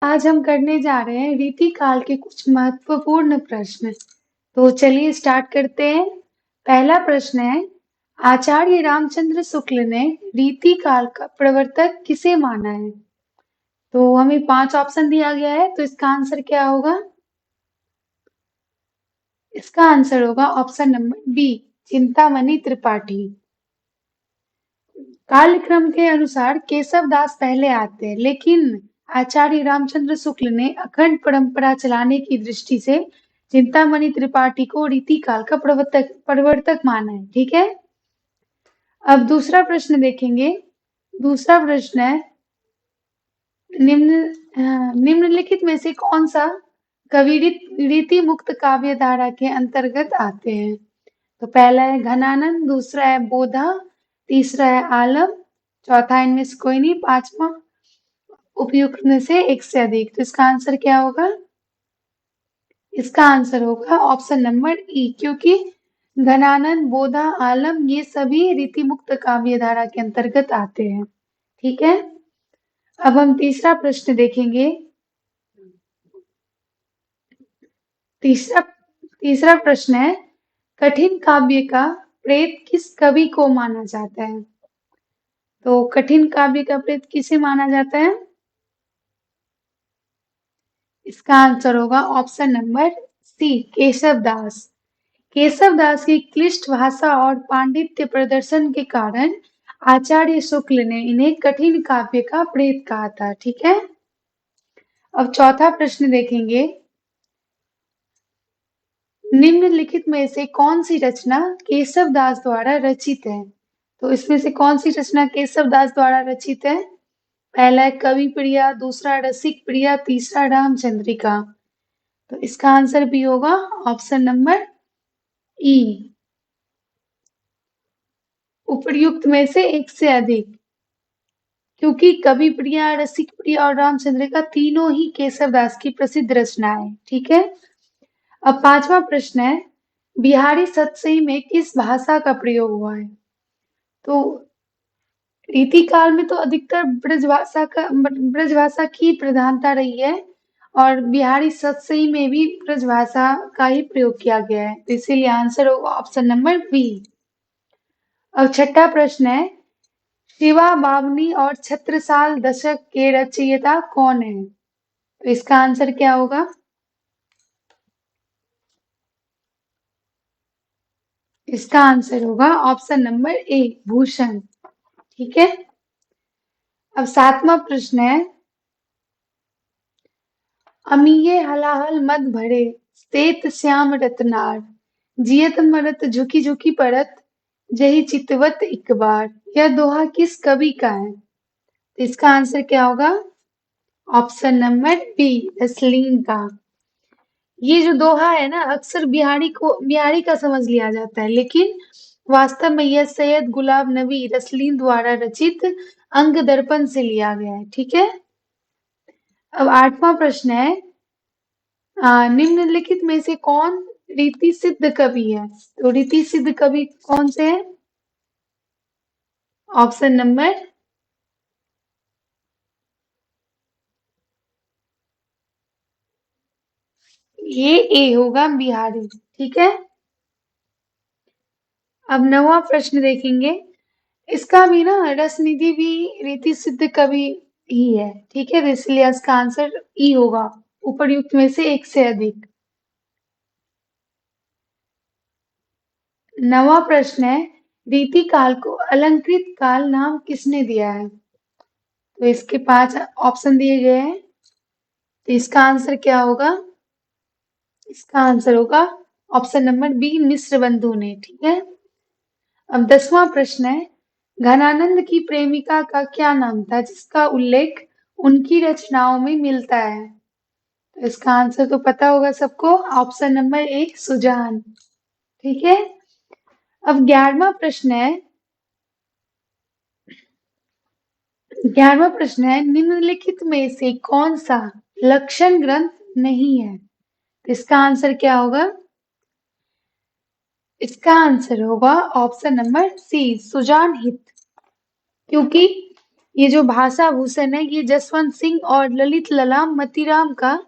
आज हम करने जा रहे हैं रीति काल के कुछ महत्वपूर्ण प्रश्न। तो चलिए स्टार्ट करते हैं। पहला प्रश्न है, आचार्य रामचंद्र शुक्ल ने रीति काल का प्रवर्तक किसे माना है? तो हमें 5 ऑप्शन दिया गया है, तो इसका आंसर क्या होगा? इसका आंसर होगा option number b, Chintamani Tripathi. कालक्रम के अनुसार केशव दास पहले आते हैं, लेकिन आचार्य रामचंद्र शुक्ल ने अखंड परंपरा चलाने की दृष्टि से चिंतामणि त्रिपाठी को रीति काल का प्रवर्तक माना है। ठीक है। अब दूसरा प्रश्न देखेंगे। दूसरा प्रश्न है, निम्नलिखित में से कौन सा कवि रीति मुक्त काव्य धारा के अंतर्गत आते हैं? तो पहला है घनानंद, दूसरा है बोधा, तीसरा है आलम, चौथा इनमें से कोई नहीं, पांचवा उपयुक्त में से एक से अधिक। तो इसका आंसर क्या होगा? इसका आंसर होगा ऑप्शन नंबर ई, क्योंकि घनानंद, बोधा, आलम ये सभी रीति मुक्त काव्य धारा के अंतर्गत आते हैं। ठीक है। अब हम तीसरा प्रश्न देखेंगे। तीसरा प्रश्न है, कठिन काव्य का प्रेत किस कवि को माना जाता है? तो कठिन काव्य का प्रेत किसे माना जाता है? इसका आंसर होगा ऑप्शन नंबर सी, केशव दास। केशव दास की क्लिष्ट भाषा और पांडित्य प्रदर्शन के कारण आचार्य शुक्ल ने इन्हें कठिन काव्य का प्रेत कहा था। ठीक है। अब चौथा प्रश्न देखेंगे। निम्नलिखित में से कौन सी रचना केशव दास द्वारा रचित है? तो इसमें से कौन सी रचना केशव दास द्वारा रचित है? पहला है कवि प्रिया, दूसरा रसिक प्रिया, तीसरा रामचंद्रिका। तो इसका आंसर भी होगा ऑप्शन नंबर ई, उपर्युक्त में से एक से अधिक, क्योंकि कवि प्रिया, रसिक प्रिया और रामचंद्रिका तीनों ही केशव दास की प्रसिद्ध रचनाएं। ठीक है। अब पांचवा प्रश्न है, बिहारी सतसई में किस भाषा का प्रयोग हुआ है? तो रीति काल में तो अधिकतर ब्रज भाषा की प्रधानता रही है, और बिहारी सतसई में भी ब्रज भाषा का ही प्रयोग किया गया है, तो इसीलिए आंसर होगा ऑप्शन नंबर बी। अब छठा प्रश्न है, शिवा बावनी और छत्रसाल दशक के रचयिता कौन है? तो इसका आंसर क्या होगा? इसका आंसर होगा ऑप्शन नंबर ए, भूषण। ठीक है। अब सातवां प्रश्न है, अमीये हलाहल मत भरे, श्वेत श्याम रत्नार, जियत मरत झुकी झुकी परत, जही चितवत एक बार। यह दोहा किस कवि का है? तो इसका आंसर क्या होगा? ऑप्शन नंबर बी, रसलीन का। ये जो दोहा है ना, अक्सर बिहारी का समझ लिया जाता है, लेकिन वास्तव में यह सैयद गुलाब नबी रसलीन द्वारा रचित अंग दर्पण से लिया गया है। ठीक है। अब आठवां प्रश्न है, निम्नलिखित में से कौन रीति सिद्ध कवि है? तो रीति सिद्ध कवि कौन से हैं? ऑप्शन नंबर ये ए होगा, बिहारी। ठीक है। अब नवा प्रश्न देखेंगे। इसका भी ना, रसनिधि भी रीति सिद्ध कवि ही है। ठीक है, तो इसलिए इसका आंसर ई होगा, उपर्युक्त में से एक से अधिक। नवा प्रश्न है, रीति काल को अलंकृत काल नाम किसने दिया है? तो इसके 5 ऑप्शन दिए गए हैं, तो इसका आंसर क्या होगा? इसका आंसर होगा ऑप्शन नंबर बी, मिश्र बंधु ने। ठीक है। अब 10वां प्रश्न है, घनानंद की प्रेमिका का क्या नाम था जिसका उल्लेख उनकी रचनाओं में मिलता है? तो इसका आंसर तो पता होगा सबको, ऑप्शन नंबर एक, सुजान। ठीक है। अब 11वां प्रश्न है, निम्नलिखित में से कौन सा लक्षण ग्रंथ नहीं है? तो इसका आंसर क्या होगा? इसका आंसर होगा ऑप्शन नंबर सी, सुजान हित, क्योंकि ये जो भाषा भूषण है ये जसवंत सिंह और ललित ललाम मतीराम का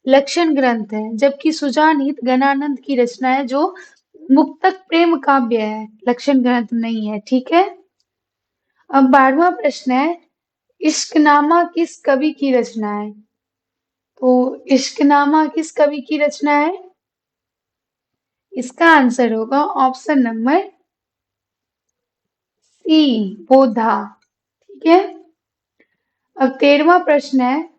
लक्षण ग्रंथ है, जबकि सुजानहित गणानंद की रचना है जो मुक्तक प्रेम काव्य है, लक्षण ग्रंथ नहीं है। ठीक है। अब 12वां प्रश्न है, इश्कनामा किस कवि की रचना है? तो इश्कनामा किस कवि की रचना है? इसका आंसर होगा ऑप्शन नंबर सी, बोधा। ठीक है। अब 13वां प्रश्न है,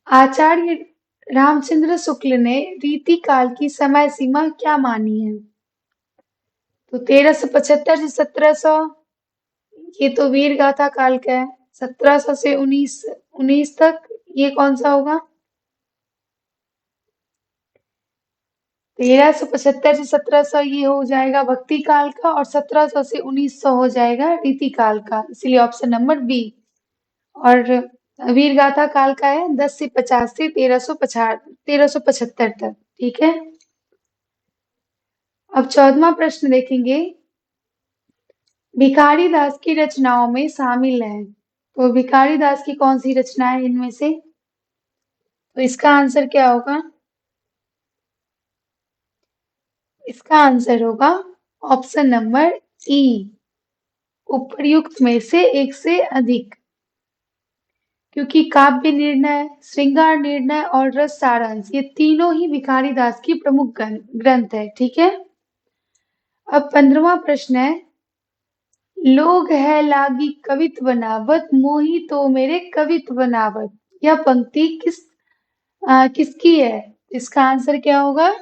आचार्य रामचंद्र शुक्ल ने रीति काल की समय सीमा क्या मानी है? तो 1375 से 1700, ये तो वीर गाथा काल का है। 1700 से 1919 तक, ये कौन सा होगा? 1375 से 1700 ये हो जाएगा भक्ति काल का, और 1700 से 1900 हो जाएगा रीति काल का, इसलिए ऑप्शन नंबर बी। और वीर गाथा काल का है 10 से 50 से 1375 तक। ठीक है। अब 14वां प्रश्न देखेंगे, भिखारी दास की रचनाओं में शामिल है। तो भिखारी दास की कौन सी रचना है इनमें से? तो इसका आंसर क्या होगा? इसका आंसर होगा ऑप्शन नंबर ई, उपर्युक्त में से एक से अधिक। क्योंकि काव्य निर्णय, श्रृंगार निर्णय और रस सारांश ये तीनों ही भिखारी दास की प्रमुख ग्रंथ है। ठीक है। अब 15वां प्रश्न है, लोग है लागी कवित बनावत, मोही तो मेरे कवित बनावत। यह पंक्ति किसकी है? इसका आंसर क्या होगा?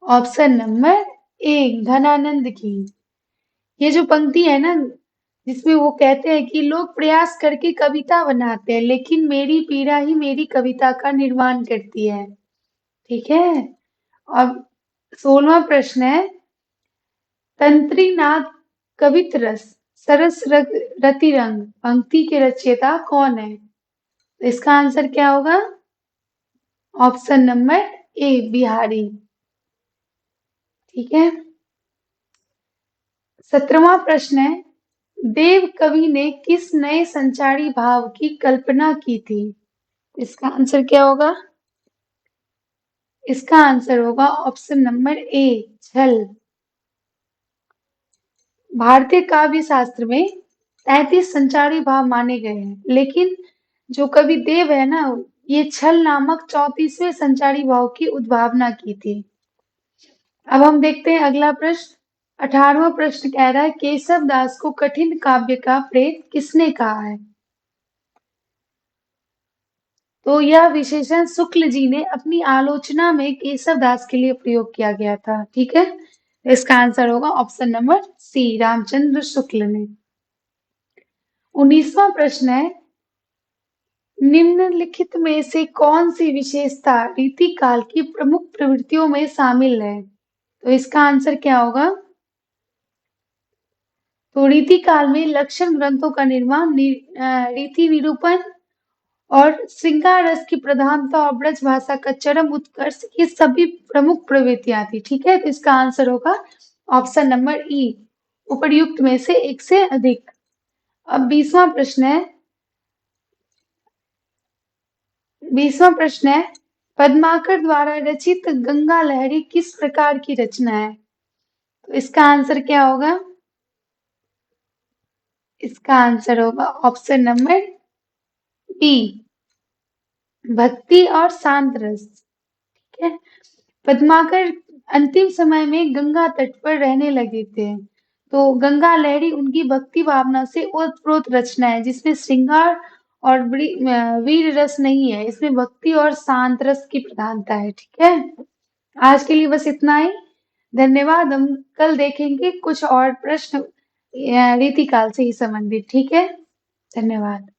ऑप्शन नंबर ए, घनानंद की। ये जो पंक्ति है ना, जिसमें वो कहते हैं कि लोग प्रयास करके कविता बनाते हैं, लेकिन मेरी पीड़ा ही मेरी कविता का निर्माण करती है। ठीक है। अब 16वां प्रश्न है, तंत्रीनाथ कवित रस सरस रति रंग पंक्ति के रचयिता कौन है? तो इसका आंसर क्या होगा? Option number A, Bihari. ठीक है। 17वां प्रश्न है, देव कवि ने किस नए संचारी भाव की कल्पना की थी? इसका आंसर क्या होगा? इसका आंसर होगा ऑप्शन नंबर ए, छल। भारतीय काव्य शास्त्र में 33 संचारी भाव माने गए हैं, लेकिन जो कवि देव है ना, ये छल नामक 34वें संचारी भाव की उद्भावना की थी। अब हम देखते हैं अगला प्रश्न। 18वां प्रश्न कह रहा है, केशव दास को कठिन काव्य का प्रेत किसने कहा है? तो यह विशेषण शुक्ल जी ने अपनी आलोचना में केशव दास के लिए प्रयोग किया गया था। ठीक है। इसका आंसर होगा option number C, Ramchandra Shukla ने। 19वां प्रश्न है, निम्नलिखित में से कौन सी विशेषता रीति काल की प्रमुख प्रवृत्तियों में शामिल है? तो इसका आंसर क्या होगा? तो रीति काल में लक्षण ग्रंथों का निर्माण, रीति निरूपण और श्रृंगार रस की प्रधानता और ब्रज भाषा का चरम उत्कर्ष, ये सभी प्रमुख प्रवृत्तियां थी। ठीक है। तो इसका आंसर होगा ऑप्शन नंबर ई, उपर्युक्त में से एक से अधिक। अब 20वां प्रश्न है, 20वां प्रश्न है, पद्माकर द्वारा रचित गंगा लहरी किस प्रकार की रचना है? तो इसका आंसर क्या होगा? इसका आंसर होगा ऑप्शन नंबर बी, भक्ति और शांत रस। ठीक है। पद्माकर अंतिम समय में गंगा तट पर रहने लगे थे, तो गंगा लहरी उनकी भक्ति भावना से ओतप्रोत रचना है, जिसमें श्रृंगार और वीर रस नहीं है, इसमें भक्ति और शांत रस की प्रधानता है। ठीक है। आज के लिए बस इतना ही। धन्यवाद। हम कल देखेंगे कुछ और प्रश्न रीति काल से ही संबंधित। ठीक है। धन्यवाद।